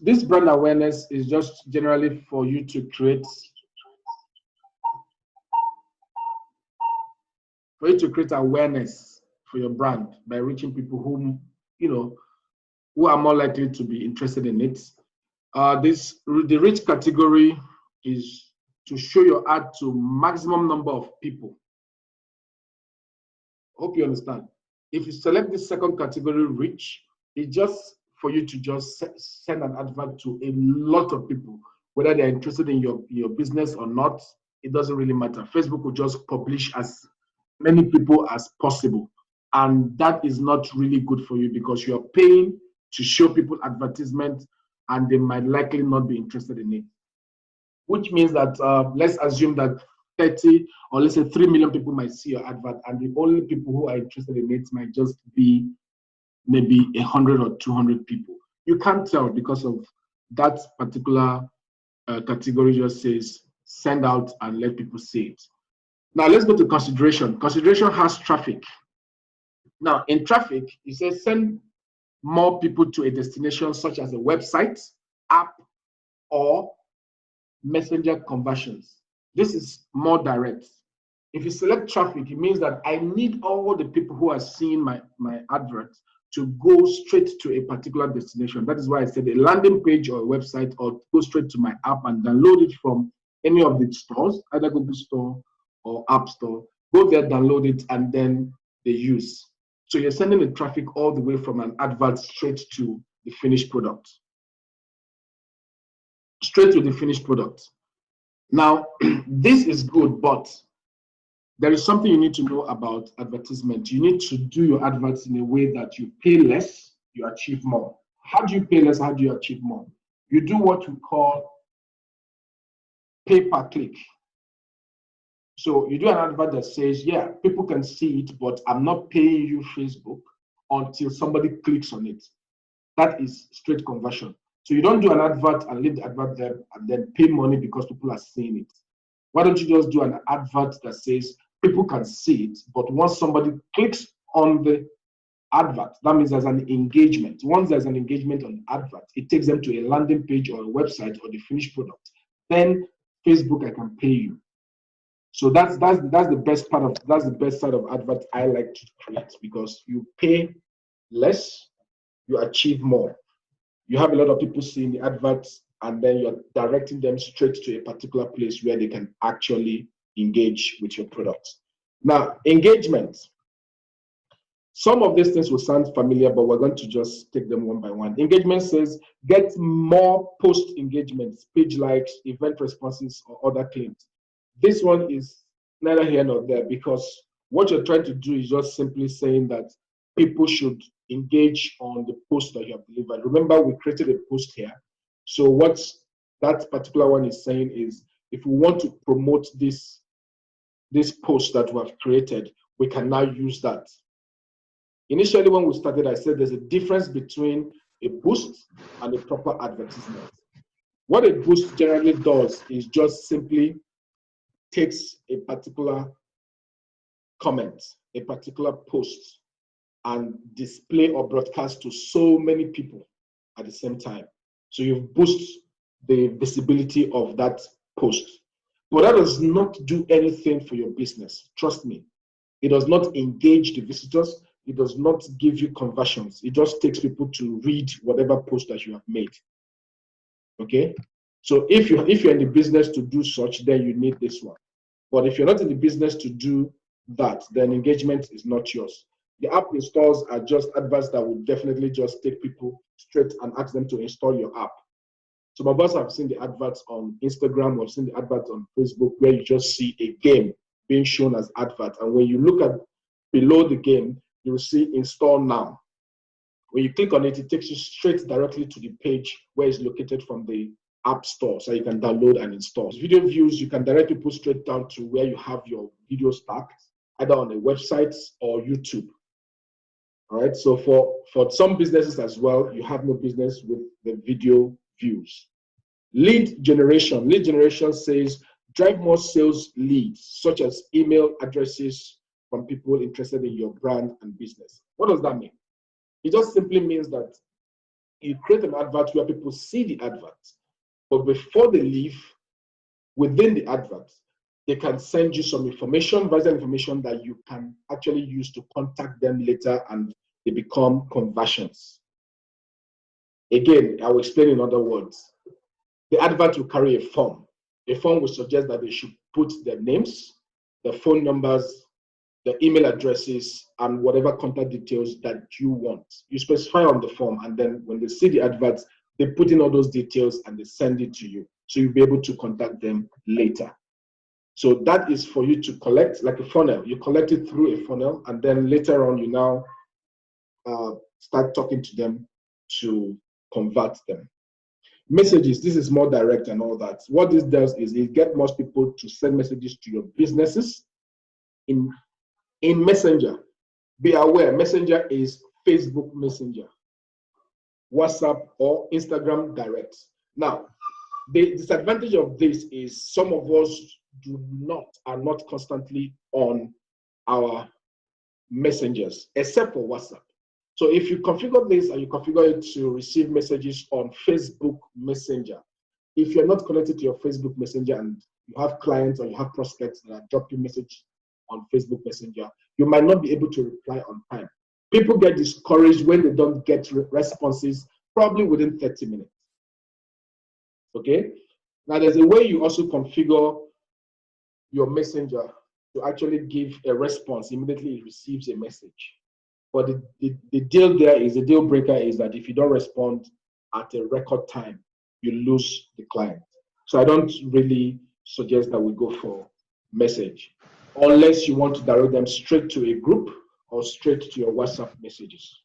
this brand awareness is just generally for you to create awareness for your brand by reaching people whom who are more likely to be interested in it. The reach category is to show your ad to maximum number of people. Hope you understand. If you select the second category, reach, it's just for you to just send an advert to a lot of people, whether they're interested in your business or not. It doesn't really matter. Facebook will just publish as many people as possible, and that is not really good for you because you're paying to show people advertisement and they might likely not be interested in it, which means that let's assume that 30 or let's say 3 million people might see your advert, and the only people who are interested in it might just be maybe 100 or 200 people. You can't tell because of that particular category just says send out and let people see it. Now let's go to consideration. Consideration has traffic. Now in traffic, it says send more people to a destination such as a website, app, or messenger conversions. This is more direct. If you select traffic, it means that I need all the people who are seeing my advert to go straight to a particular destination. That is why I said a landing page or a website, or go straight to my app and download it from any of the stores, either Google Store or App Store. Go there, download it, and then they use. So you're sending the traffic all the way from an advert straight to the finished product. Straight to the finished product. Now, this is good, but there is something you need to know about advertisement. You need to do your adverts in a way that you pay less, you achieve more. How do you pay less? How do you achieve more? You do what we call pay per click. So you do an advert that says, yeah, people can see it, but I'm not paying you Facebook until somebody clicks on it. That is straight conversion. So you don't do an advert and leave the advert there and then pay money because people are seeing it. Why don't you just do an advert that says people can see it, but once somebody clicks on the advert, that means there's an engagement. Once there's an engagement on the advert, it takes them to a landing page or a website or the finished product. Then Facebook, I can pay you. So that's the best part of that's the best side of advert I like to create, because you pay less, you achieve more. You have a lot of people seeing the adverts, and then you're directing them straight to a particular place where they can actually engage with your product. Now, engagement. Some of these things will sound familiar, but we're going to just take them one by one. Engagement says get more post engagements, page likes, event responses, or other claims. This one is neither here nor there, because what you're trying to do is just simply saying that people should engage on the post that you have delivered. Remember, we created a post here. So what that particular one is saying is, if we want to promote this post that we have created, we can now use that. Initially, when we started, I said there's a difference between a boost and a proper advertisement. What a boost generally does is just simply takes a particular comment, a particular post, and display or broadcast to so many people at the same time. So you boost the visibility of that post. But that does not do anything for your business. Trust me. It does not engage the visitors. It does not give you conversions. It just takes people to read whatever post that you have made. Okay? So if you're in the business to do such, then you need this one. But if you're not in the business to do that, then engagement is not yours. The app installs are just adverts that will definitely just take people straight and ask them to install your app. Some of us have seen the adverts on Instagram, we've seen the adverts on Facebook, where you just see a game being shown as advert. And when you look at below the game, you will see install now. When you click on it, it takes you straight directly to the page where it's located from the App Store, so you can download and install. Video views, you can direct people straight down to where you have your video stacked, either on a website or YouTube. All right, so for some businesses as well, you have no business with the video views. Lead generation. Lead generation says drive more sales leads, such as email addresses from people interested in your brand and business. What does that mean? It just simply means that you create an advert where people see the advert, but before they leave, within the advert, they can send you some information, vital information that you can actually use to contact them later, and they become conversions. Again, I will explain in other words. The advert will carry a form. A form will suggest that they should put their names, their phone numbers, their email addresses, and whatever contact details that you want. You specify on the form, and then when they see the adverts, they put in all those details and they send it to you. So you'll be able to contact them later. So that is for you to collect, like a funnel. You collect it through a funnel, and then later on, you now start talking to them to convert them. Messages, this is more direct and all that. What this does is it gets most people to send messages to your businesses in Messenger. Be aware, Messenger is Facebook Messenger, WhatsApp, or Instagram Direct. Now, the disadvantage of this is some of us are not constantly on our messengers, except for WhatsApp. So if you configure this and you configure it to receive messages on Facebook Messenger, if you're not connected to your Facebook Messenger and you have clients or you have prospects that are dropping message on Facebook Messenger, you might not be able to reply on time. People get discouraged when they don't get responses, probably within 30 minutes. Okay? Now, there's a way you also configure your messenger to actually give a response immediately it receives a message. But the deal there is, the deal breaker is that if you don't respond at a record time, you lose the client. So I don't really suggest that we go for message, unless you want to direct them straight to a group or straight to your WhatsApp messages.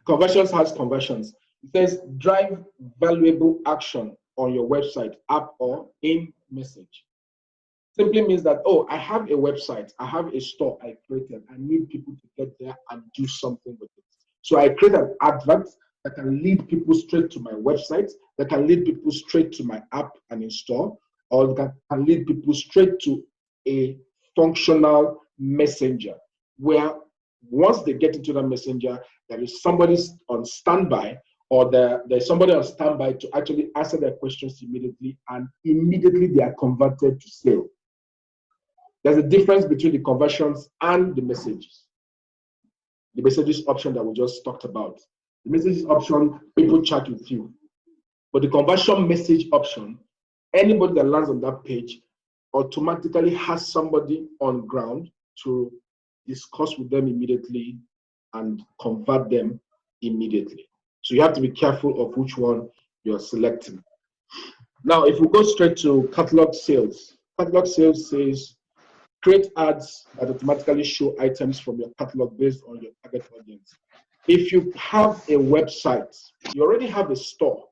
Conversions has conversions. It says drive valuable action on your website, app, or in message. Simply means that, oh, I have a website, I have a store I created, I need people to get there and do something with it. So I create an advert that can lead people straight to my website, that can lead people straight to my app and install, or that can lead people straight to a functional messenger, where once they get into that messenger, there is somebody on standby, or there's somebody on standby to actually answer their questions immediately, and immediately they are converted to sale. There's a difference between the conversions and the messages. The messages option that we just talked about. The messages option, people chat with you. But the conversion message option, anybody that lands on that page automatically has somebody on ground to discuss with them immediately and convert them immediately. So you have to be careful of which one you're selecting. Now, if we go straight to catalog sales says create ads that automatically show items from your catalog based on your target audience. If you have a website, you already have a store,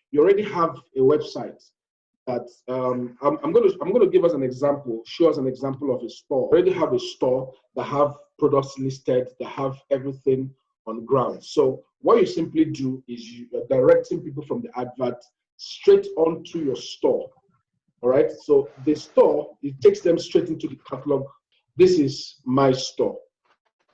you already have a website that I'm going to give us an example, show us an example of a store. You already have a store that have products listed, that have everything on ground. So what you simply do is you're directing people from the advert straight onto your store. All right, so the store, it takes them straight into the catalog. This is my store.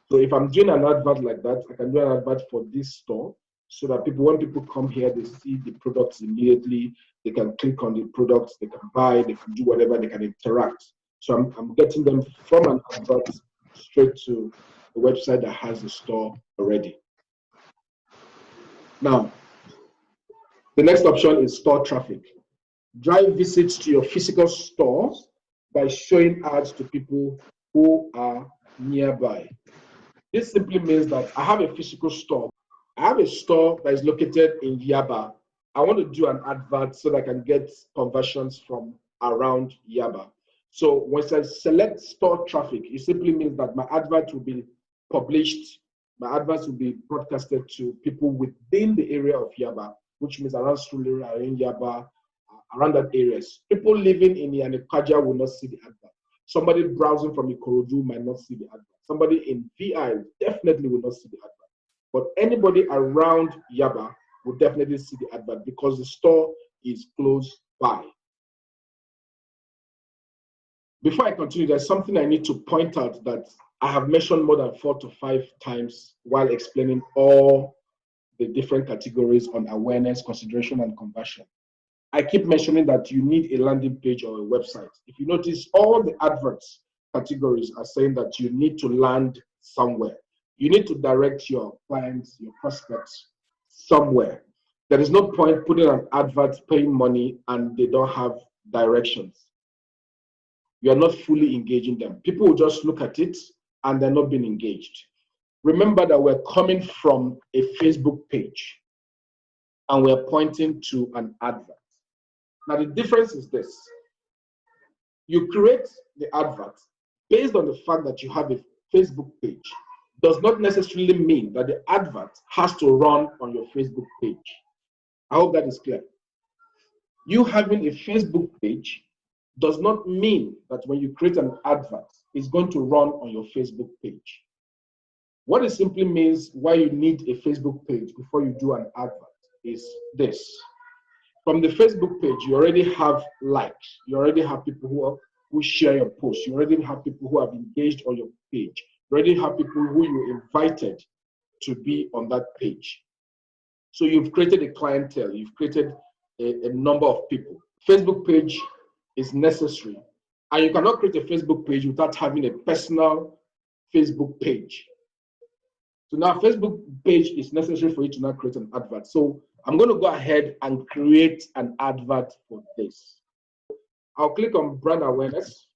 So if I'm doing an advert like that, I can do an advert for this store so that people, when people come here, they see the products immediately. They can click on the products, they can buy, they can do whatever, they can interact. So I'm getting them from an advert straight to the website that has the store already. Now, the next option is store traffic. Drive visits to your physical stores by showing ads to people who are nearby. This simply means that I have a physical store. I have a store that is located in Yaba. I want to do an advert so that I can get conversions from around Yaba. So once I select store traffic, it simply means that my advert will be published, my adverts will be broadcasted to people within the area of Yaba, which means around Surulere, around Yaba, around that areas. People living in Yanikaja will not see the advert. Somebody browsing from Ikorodu might not see the advert. Somebody in VI definitely will not see the advert. But anybody around Yaba will definitely see the advert because the store is close by. Before I continue, there's something I need to point out that I have mentioned more than 4 to 5 times while explaining all the different categories on awareness, consideration, and conversion. I keep mentioning that you need a landing page or a website. If you notice, all the adverts categories are saying that you need to land somewhere. You need to direct your clients, your prospects somewhere. There is no point putting an advert, paying money, and they don't have directions. You are not fully engaging them. People will just look at it and they're not being engaged. Remember that we're coming from a Facebook page and we're pointing to an advert. Now, the difference is this. You create the advert based on the fact that you have a Facebook page. Does not necessarily mean that the advert has to run on your Facebook page. I hope that is clear. You having a Facebook page does not mean that when you create an advert, it's going to run on your Facebook page. What it simply means why you need a Facebook page before you do an advert is this. From the Facebook page, you already have likes. You already have people who share your posts. You already have people who have engaged on your page. You already have people who you invited to be on that page. So you've created a clientele. You've created a number of people. Facebook page is necessary. And you cannot create a Facebook page without having a personal Facebook page. So now Facebook page is necessary for you to now create an advert. So I'm going to go ahead and create an advert for this. I'll click on brand awareness.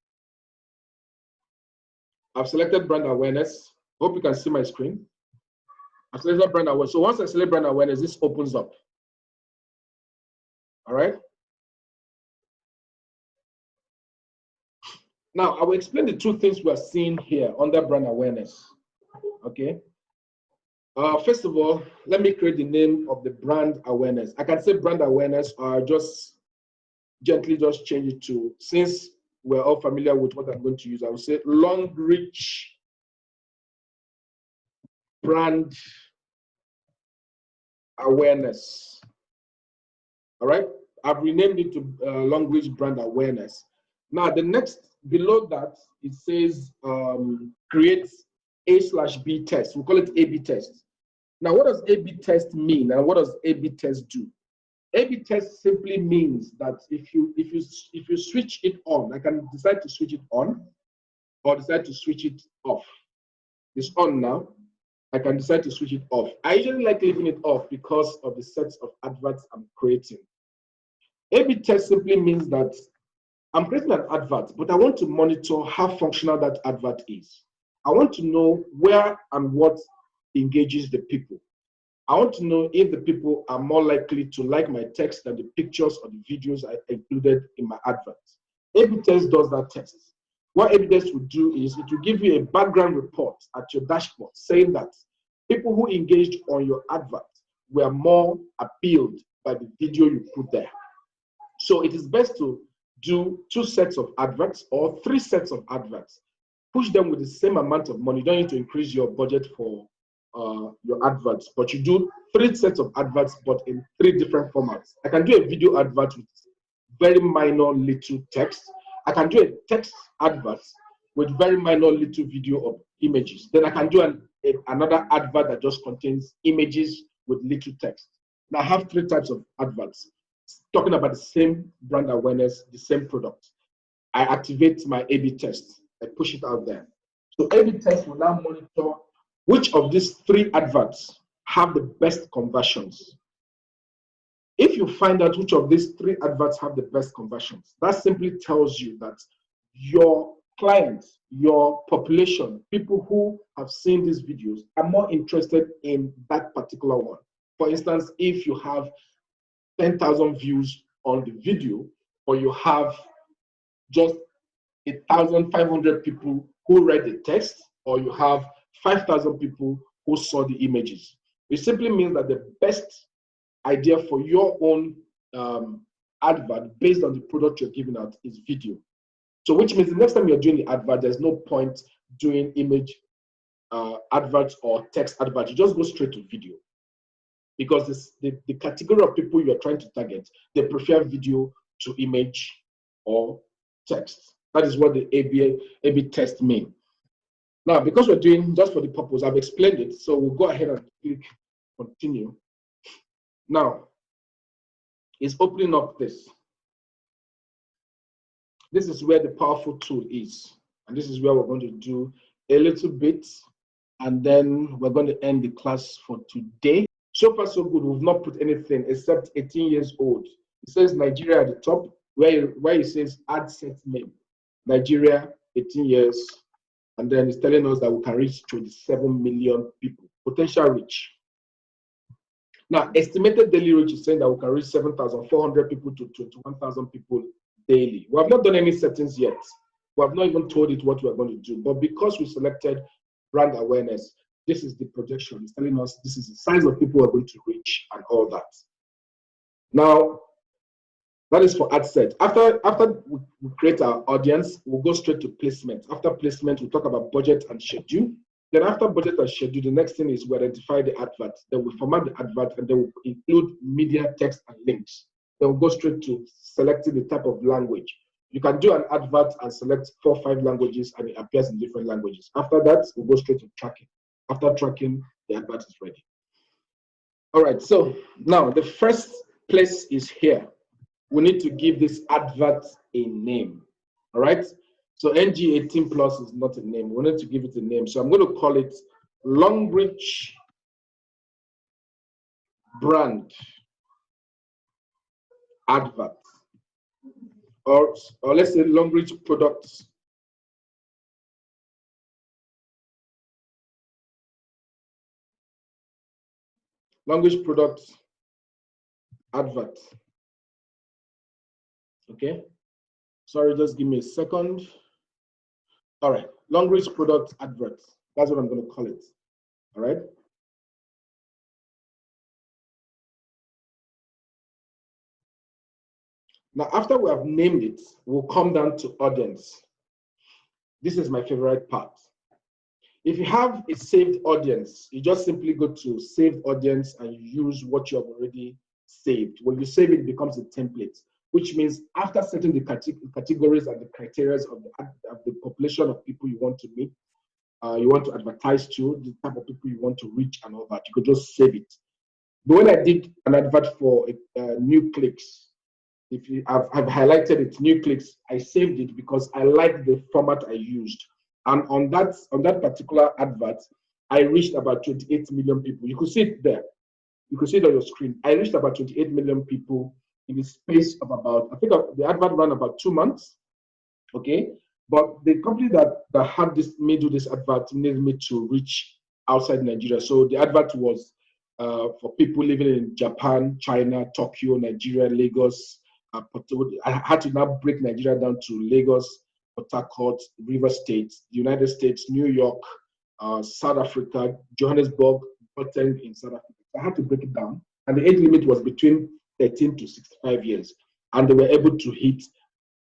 I've selected brand awareness. Hope you can see my screen. I've selected brand awareness. So once I select brand awareness, this opens up. All right. Now I will explain the two things we are seeing here under brand awareness. Okay. First of all, let me create the name of the brand awareness. I can say brand awareness, or just gently just change it to, since we're all familiar with what I'm going to use, I will say Long Reach brand awareness. All right, I've renamed it to Long Reach brand awareness. Now the next, below that, it says create A/B test. We call it A/B test. Now, what does A/B test mean, and what does A/B test do? A/B test simply means that if you switch it on, I can decide to switch it on or decide to switch it off. It's on now. I can decide to switch it off. I usually like leaving it off because of the sets of adverts I'm creating. A/B test simply means that I'm creating an advert, but I want to monitor how functional that advert is. I want to know where and what engages the people. I want to know if the people are more likely to like my text than the pictures or the videos I included in my advert. A/B test does that test. What A/B test will do is it will give you a background report at your dashboard saying that people who engaged on your advert were more appealed by the video you put there. So it is best to do 2 sets of adverts or 3 sets of adverts. Push them with the same amount of money. You don't need to increase your budget for your adverts, but you do 3 sets of adverts, but in 3 different formats. I can do a video advert with very minor little text. I can do a text advert with very minor little video or images. Then I can do another advert that just contains images with little text. Now I have 3 types of adverts talking about the same brand awareness, the same product. I activate my A/B test. I push it out there. So A/B test will now monitor which of these 3 adverts have the best conversions. If you find out which of these 3 adverts have the best conversions, that simply tells you that your clients, your population, people who have seen these videos are more interested in that particular one. For instance, if you have 10,000 views on the video, or you have just 1,500 people who read the text, or you have 5,000 people who saw the images. It simply means that the best idea for your own advert based on the product you're giving out is video. So which means the next time you're doing the advert, there's no point doing image adverts or text adverts. You just go straight to video. Because the category of people you're trying to target, they prefer video to image or text. That is what the A/B test mean. Now, because we're doing just for the purpose, I've explained it, so we'll go ahead and click continue. Now, it's opening up this. This is where the powerful tool is. And this is where we're going to do a little bit. And then we're going to end the class for today. So far, so good. We've not put anything except 18 years old. It says Nigeria at the top, where it says add set name. Nigeria, 18 years. And then it's telling us that we can reach 27 million people. Potential reach. Now, estimated daily reach is saying that we can reach 7,400 people to 21,000 people daily. We have not done any settings yet. We have not even told it what we're going to do. But because we selected brand awareness, this is the projection. It's telling us this is the size of people we're going to reach and all that. Now, that is for ad set. After we create our audience, we'll go straight to placement. After placement, we'll talk about budget and schedule. Then after budget and schedule, the next thing is we identify the advert. Then we format the advert and then we include media, text, and links. Then we'll go straight to selecting the type of language. You can do an advert and select 4 or 5 languages and it appears in different languages. After that, we'll go straight to tracking. After tracking, the advert is ready. All right, so now the first place is here. We need to give this advert a name. All right, so NG18 Plus is not a name. We need to give it a name. So I'm going to call it Longreach Brand Advert. Or let's say Longreach Products. Longreach Products Advert. Okay. Sorry, just give me a second. All right. Longreach Products Advert. That's what I'm going to call it. All right. Now, after we have named it, we'll come down to audience. This is my favorite part. If you have a saved audience, you just simply go to saved audience and you use what you have already saved. When you save it, it becomes a template, which means after setting the categories and the criteria of the population of people you want to meet, you want to advertise to, the type of people you want to reach and all that, you could just save it. But when I did an advert for New Clicks, if you I've highlighted it, New Clicks, I saved it because I like the format I used. And on that particular advert, I reached about 28 million people. You could see it there. You could see it on your screen. I reached about 28 million people in the space of about, I think the advert ran about 2 months. Okay. But the company that had me do this advert needed me to reach outside Nigeria. So the advert was for people living in Japan, China, Tokyo, Nigeria, Lagos. I had to now break Nigeria down to Lagos, Port Harcourt, River State, the United States, New York, South Africa, Johannesburg, Gauteng in South Africa. I had to break it down. And the age limit was between 13 to 65 years. And they were able to hit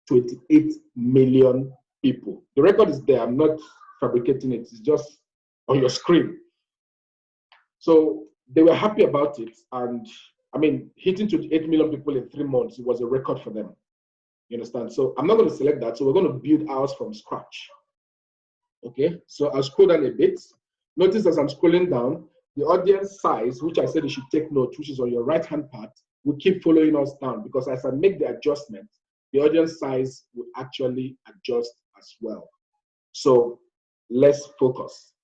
28 million people. The record is there. I'm not fabricating it. It's just on your screen. So they were happy about it. And I mean, hitting 28 million people in 3 months, it was a record for them. You understand? So I'm not going to select that. So we're going to build ours from scratch. Okay, so I'll scroll down a bit. Notice as I'm scrolling down, the audience size, which I said you should take note, which is on your right-hand part, will keep following us down because as I make the adjustment, the audience size will actually adjust as well. So let's focus.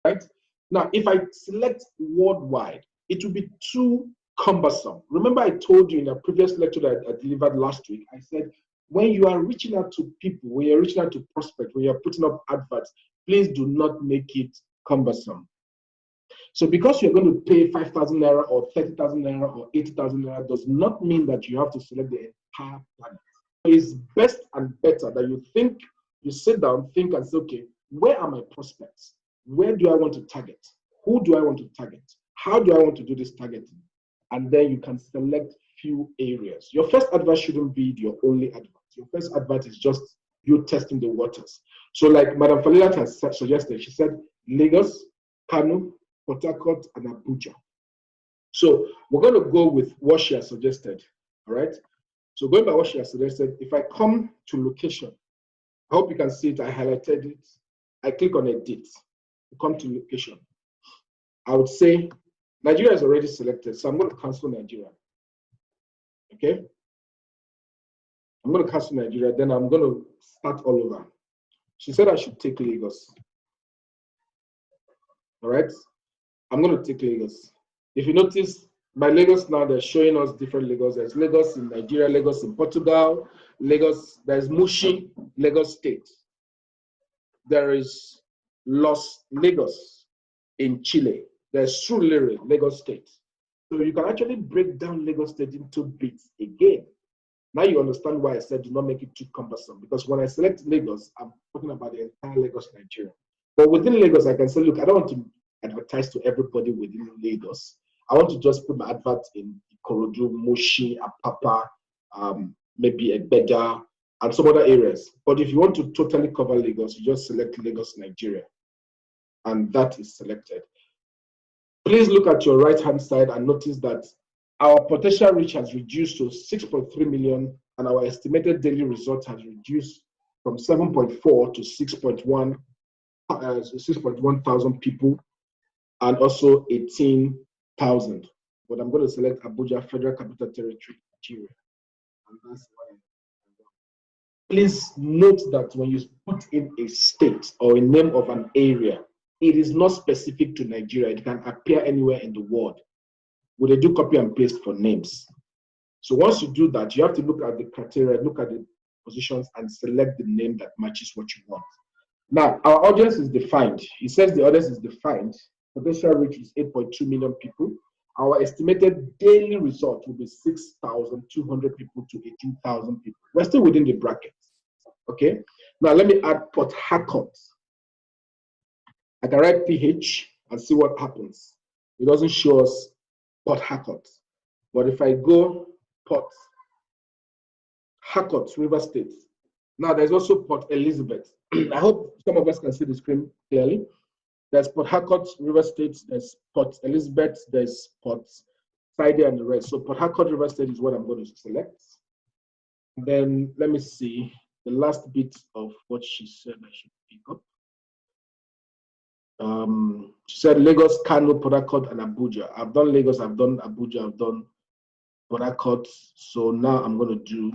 Right? Now, if I select worldwide, it will be too cumbersome. Remember I told you in a previous lecture that I delivered last week, I said, when you are reaching out to people, when you're reaching out to prospects, when you're putting up adverts, please do not make it cumbersome. So because you're going to pay 5,000 naira or 30,000 naira or 80,000 naira does not mean that you have to select the entire planet. It's best and better that you sit down, think and say, okay, where are my prospects? Where do I want to target? Who do I want to target? How do I want to do this targeting? And then you can select few areas. Your first advert shouldn't be your only advert. Your first advert is just you testing the waters. So like Madam Falilat has suggested, she said Lagos, Kano, Port Harcourt, and Abuja. So we're going to go with what she has suggested, all right? So going by what she has suggested, if I come to location, I hope you can see it, I highlighted it. I click on edit, come to location. I would say Nigeria is already selected, so I'm going to cancel Nigeria. Okay? I'm going to cancel Nigeria, then I'm going to start all over. She said I should take Lagos. All right? I'm going to take Lagos. If you notice, by Lagos now, they're showing us different Lagos. There's Lagos in Nigeria, Lagos in Portugal, Lagos, there's Mushi, Lagos State. There is Los Lagos in Chile. There's Surulere, Lagos State. So you can actually break down Lagos State into bits again. Now you understand why I said do not make it too cumbersome, because when I select Lagos, I'm talking about the entire Lagos, Nigeria. But within Lagos, I can say, look, I don't want to advertise to everybody within Lagos. I want to just put my advert in Ikorodu, Mushi, Apapa, maybe Egbeda, and some other areas. But if you want to totally cover Lagos, you just select Lagos, Nigeria. And that is selected. Please look at your right-hand side and notice that our potential reach has reduced to 6.3 million, and our estimated daily result has reduced from 7.4 to 6.1 thousand people, and also 18,000. But I'm going to select Abuja, Federal Capital Territory, Nigeria. And that's why. Please note that when you put in a state or a name of an area, it is not specific to Nigeria. It can appear anywhere in the world. They do copy and paste for names. So once you do that, you have to look at the criteria, look at the positions, and select the name that matches what you want. Now, our audience is defined. It says the audience is defined. Potential reach is 8.2 million people. Our estimated daily result will be 6,200 people to 18,000 people. We're still within the brackets. Okay. Now, let me add Port Harcourt. I can write PH and see what happens. It doesn't show us Port Harcourt. But if I go Port Harcourt, River State. Now, there's also Port Elizabeth. I hope some of us can see the screen clearly. There's Port Harcourt, River State, there's Port Elizabeth, there's Port Saidi, and the rest. So Port Harcourt, River State is what I'm going to select. And then let me see the last bit of what she said I should pick up. She said Lagos, Kano, Port Harcourt, and Abuja. I've done Lagos, I've done Abuja, I've done Port Harcourt. So now I'm going to do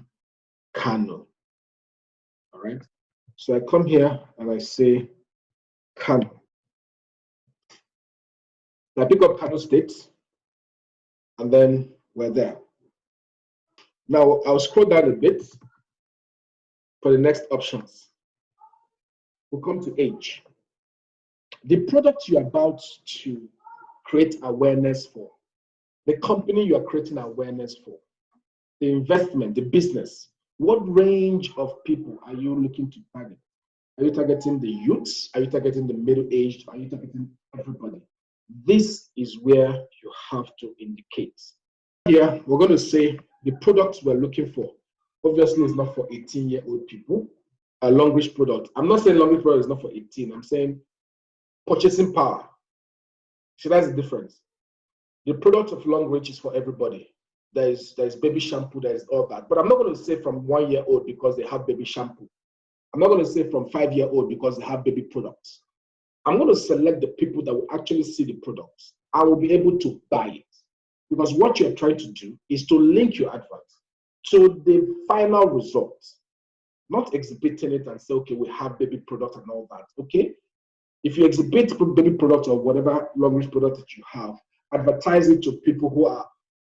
Kano. All right. So I come here and I say Kano. I pick up Kano State, and then we're there. Now I'll scroll down a bit for the next options. We'll come to age. The product you're about to create awareness for, the company you are creating awareness for, the investment, the business, what range of people are you looking to target? Are you targeting the youths? Are you targeting the middle-aged? Are you targeting everybody? This is where you have to indicate. Here, we're going to say the products we're looking for, obviously, is not for 18-year-old people. A long reach product. I'm not saying long reach product is not for 18. I'm saying purchasing power. So that's the difference. The product of long reach is for everybody. There's baby shampoo, there's all that. But I'm not going to say from 1 year old because they have baby shampoo. I'm not going to say from 5 year old because they have baby products. I'm going to select the people that will actually see the products. I will be able to buy it. Because what you're trying to do is to link your advert to the final result. Not exhibiting it and say, okay, we have baby product and all that. Okay? If you exhibit baby product or whatever long reach product that you have, advertise it to people who are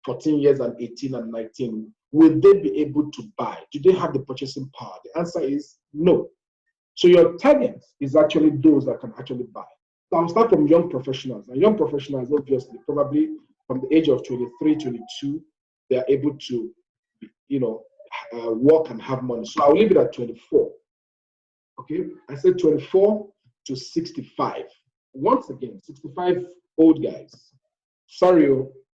14 years and 18 and 19. Will they be able to buy? Do they have the purchasing power? The answer is no. So your target is actually those that can actually buy. So I'll start from young professionals. And young professionals, obviously, probably from the age of 23, 22, they are able to, work and have money. So I'll leave it at 24. Okay, I said 24 to 65. Once again, 65 old guys. Sorry,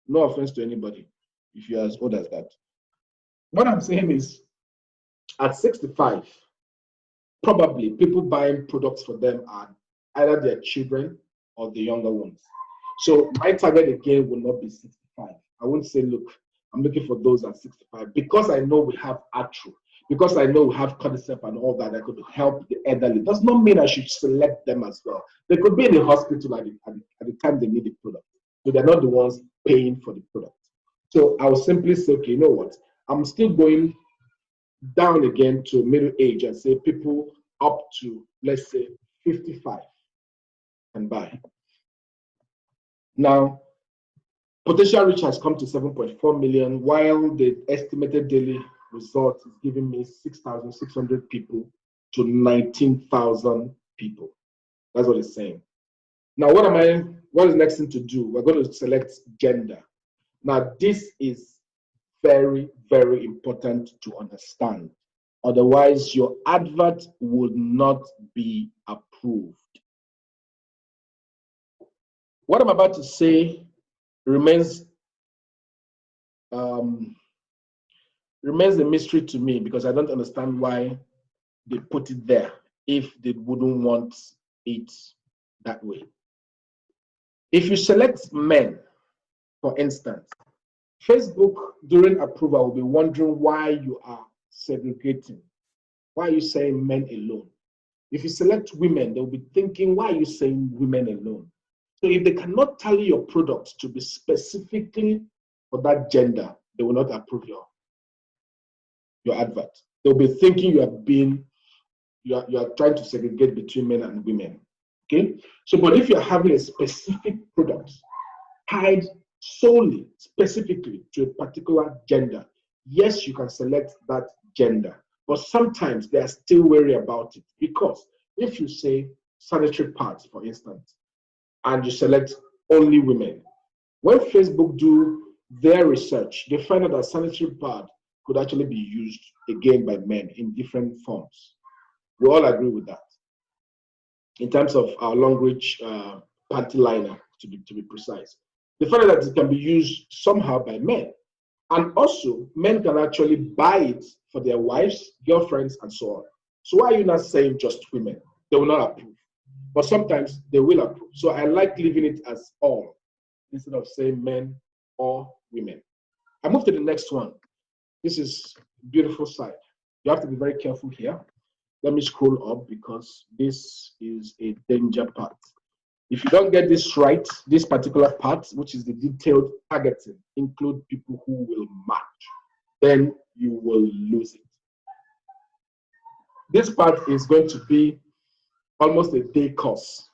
no offense to anybody if you're as old as that. What I'm saying is, at 65, probably people buying products for them are either their children or the younger ones. So my target again will not be 65. I won't say, look, I'm looking for those at 65 because I know we have Atru, because I know we have Codicep and all that could help the elderly. Does not mean I should select them as well. They could be in the hospital at the time they need the product. So they're not the ones paying for the product. So I will simply say, okay, you know what? I'm still going down again to middle age and say people up to, let's say, 55 can buy. Now, potential reach has come to 7.4 million, while the estimated daily result is giving me 6,600 people to 19,000 people. That's what it's saying. Now, what is the next thing to do? We're going to select gender. Now, this is very, very important to understand. Otherwise, your advert would not be approved. What I'm about to say remains a mystery to me, because I don't understand why they put it there if they wouldn't want it that way. If you select men, for instance, Facebook during approval will be wondering why you are segregating. Why are you saying men alone? If you select women, they'll be thinking, why are you saying women alone? So if they cannot tally your product to be specifically for that gender, they will not approve your advert. They'll be thinking you are trying to segregate between men and women. Okay? So, but if you're having a specific product tied solely, specifically to a particular gender, yes, you can select that gender. But sometimes they are still wary about it, because if you say sanitary pads, for instance, and you select only women, when Facebook do their research, they find out that sanitary pad could actually be used again by men in different forms. We all agree with that. In terms of our long reach panty liner, to be precise, they find out that it can be used somehow by men. And also, men can actually buy it for their wives, girlfriends, and so on. So why are you not saying just women? They will not approve. But sometimes they will approve. So I like leaving it as all, instead of saying men or women. I move to the next one. This is beautiful side. You have to be very careful here. Let me scroll up, because this is a danger part. If you don't get this right, this particular part, which is the detailed targeting, include people who will match, then you will lose it. This part is going to be almost a day course